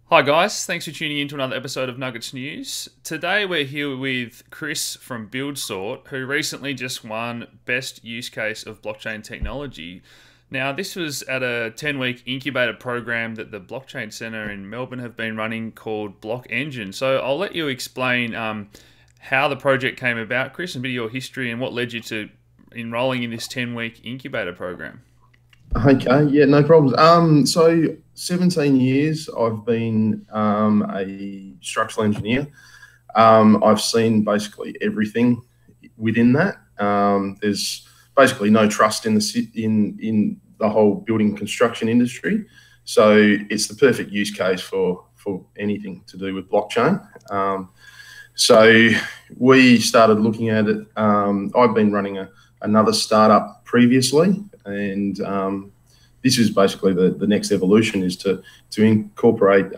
Hi guys, thanks for tuning in to another episode of Nuggets News. Today we're here with Chris from BuildSort, who recently just won Best Use Case of Blockchain Technology. Now, this was at a 10-week incubator program that the Blockchain Centre in Melbourne have been running called Block Engine. So I'll let you explain how the project came about, Chris, and a bit of your history and what led you to enrolling in this 10-week incubator program. Okay, yeah, no problems. So 17 years I've been a structural engineer. I've seen basically everything within that. There's basically no trust in the whole building construction industry. So it's the perfect use case for anything to do with blockchain. So we started looking at it. I've been running another startup previously, and this is basically the next evolution, is to incorporate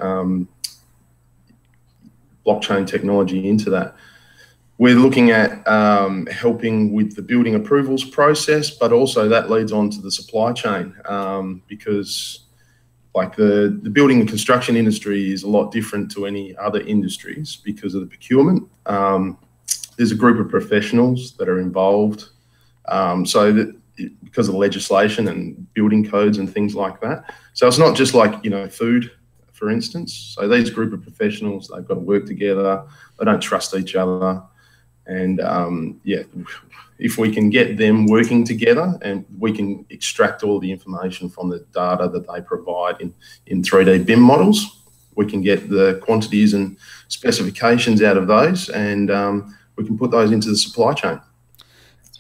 blockchain technology into that. We're looking at helping with the building approvals process, but also that leads on to the supply chain, because like the building and construction industry is a lot different to any other industries because of the procurement. There's a group of professionals that are involved, so that because of legislation and building codes and things like that. So it's not just like, food, for instance. So these group of professionals, they've got to work together. They don't trust each other. And if we can get them working together and we can extract all the information from the data that they provide in 3D BIM models, we can get the quantities and specifications out of those, and we can put those into the supply chain.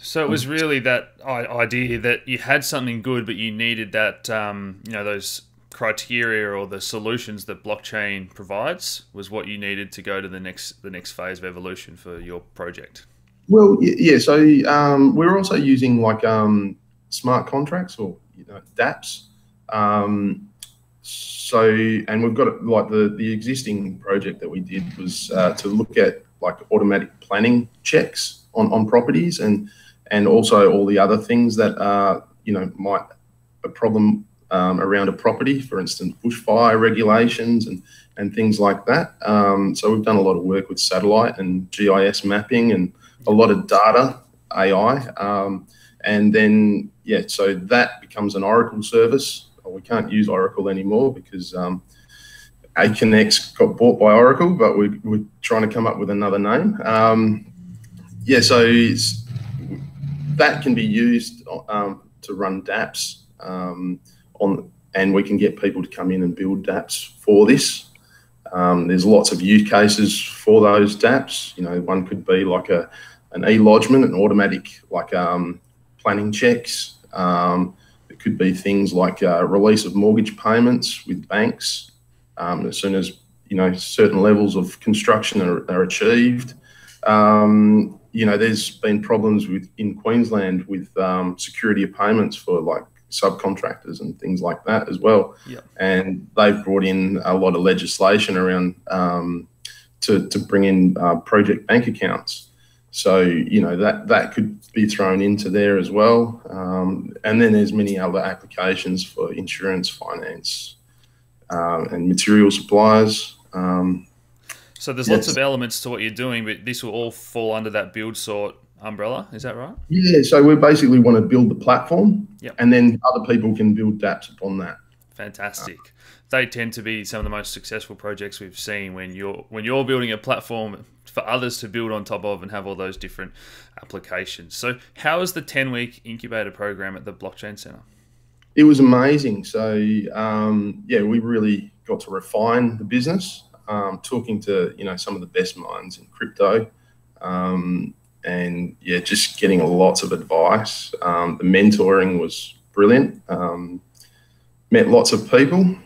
So it was really that idea that you had something good, but you needed that, those criteria or the solutions that blockchain provides was what you needed to go to the next phase of evolution for your project. Well, yeah. So we're also using like smart contracts, or dApps. And we've got like the existing project that we did was to look at like automatic planning checks on properties, and also all the other things that might a problem around a property, for instance, bushfire regulations and things like that. So we've done a lot of work with satellite and GIS mapping and a lot of data AI, and then so that becomes an Oracle service. We can't use Oracle anymore because Aconex got bought by Oracle, but we're trying to come up with another name. So that can be used to run dApps and we can get people to come in and build dApps for this. There's lots of use cases for those dApps. One could be like an e-lodgement, an automatic like planning checks. It could be things like release of mortgage payments with banks as soon as certain levels of construction are achieved. There's been problems in Queensland with security of payments for like subcontractors and things like that as well. Yep. And they've brought in a lot of legislation around to bring in project bank accounts. So, that could be thrown into there as well. And then there's many other applications for insurance, finance, and material suppliers. So there's lots of elements to what you're doing, but this will all fall under that BuildSort umbrella. Is that right? Yeah, so we basically want to build the platform, Yep. and then other people can build dApps upon that. Fantastic. They tend to be some of the most successful projects we've seen when you're building a platform for others to build on top of and have all those different applications. So how was the 10-week incubator program at the Blockchain Centre? It was amazing. So we really got to refine the business. Talking to some of the best minds in crypto, and just getting lots of advice. The mentoring was brilliant. Met lots of people.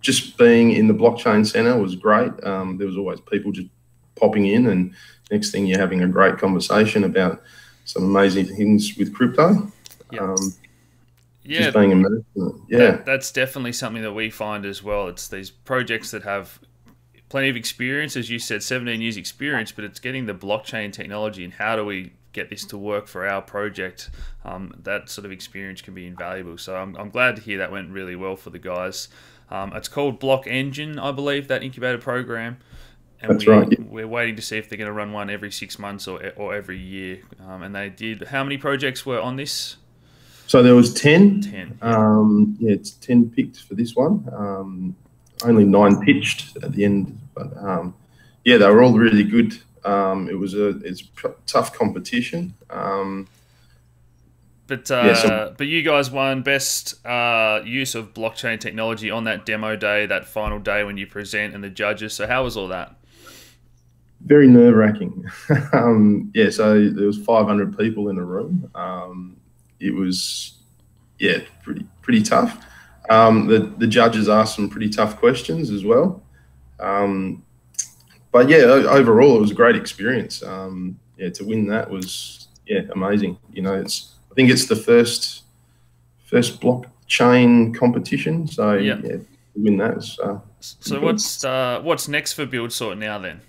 Just being in the Blockchain Centre was great. There was always people just popping in, and next thing you're having a great conversation about some amazing things with crypto. Yep. Just being immersed in it. That's definitely something that we find as well. It's these projects that have plenty of experience, as you said, 17 years experience, but it's getting the blockchain technology and how do we get this to work for our project. That sort of experience can be invaluable. So I'm glad to hear that went really well for the guys. It's called Block Engine, I believe, that incubator program. And That's right. Yeah. we're waiting to see if they're going to run one every 6 months or every year. And they did. How many projects were on this? So there was 10. 10. Yeah. Yeah, it's 10 picked for this one. Only 9 pitched at the end, but yeah, they were all really good. It's tough competition. But you guys won best use of blockchain technology on that demo day, that final day when you present and the judges. So how was all that? Very nerve-wracking. Yeah, so there was 500 people in a room. It was, yeah, pretty tough. The judges asked some pretty tough questions as well. But yeah, overall it was a great experience. Yeah, to win that was, yeah, amazing. You know, I think it's the first blockchain competition. So yeah, to win that was. So what's next for BuildSort now then?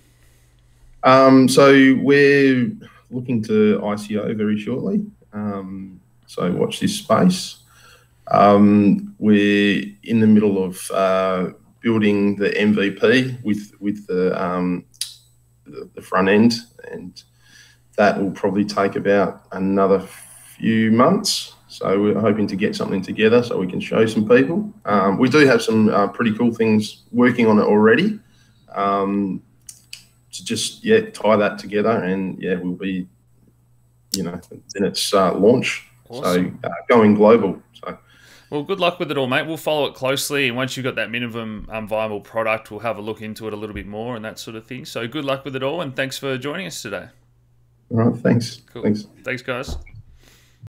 So we're looking to ICO very shortly. So watch this space. We're in the middle of building the MVP with the front end, and that will probably take about another few months. So we're hoping to get something together so we can show some people. We do have some pretty cool things working on it already. To just tie that together, and we'll be, then it's launch. Awesome. So going global. So. Well, good luck with it all, mate. We'll follow it closely, and once you've got that minimum viable product, we'll have a look into it a little bit more and that sort of thing. So good luck with it all, and thanks for joining us today. All right, thanks. Cool. Thanks, guys.